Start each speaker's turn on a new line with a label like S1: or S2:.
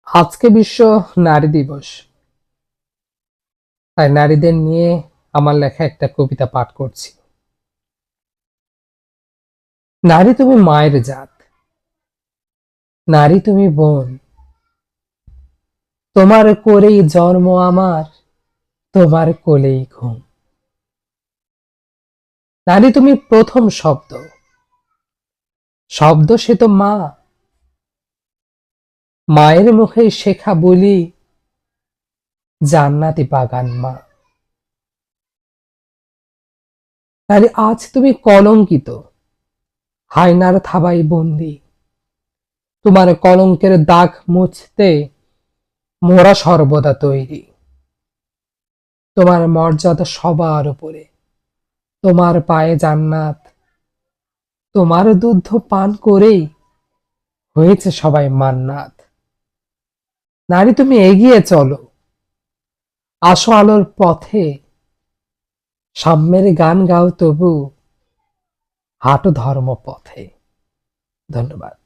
S1: আজকে বিশ্ব নারী দিবস। তাই নারীদের নিয়ে আমার লেখা একটা কবিতা পাঠ করছি। নারী তুমি মায়ের জাত, নারী তুমি বোন, তোমার কোলেই জন্ম আমার, তোমার কোলেই ঘুম। নারী তুমি প্রথম শব্দ, শব্দ সে তো মা, মায়ের মুখে শেখা বলি, জান্নাতি বাগান মা। নারী আজ তুমি কলঙ্কিত, হায়নার থাবায় বন্দি, তোমার কলঙ্কের দাগ মুছতে মোরা সর্বদা তৈরি। তোমার মর্যাদা সবার উপরে, তোমার পায়ে জান্নাত, তোমার দুগ্ধ পান করেই হয়েছে সবাই মান্নাত। নারী তুমি এগিয়ে চলো, আসো আলোর পথে, সাম্যের গান গাও তবু হাঁটো ধর্ম পথে। ধন্যবাদ।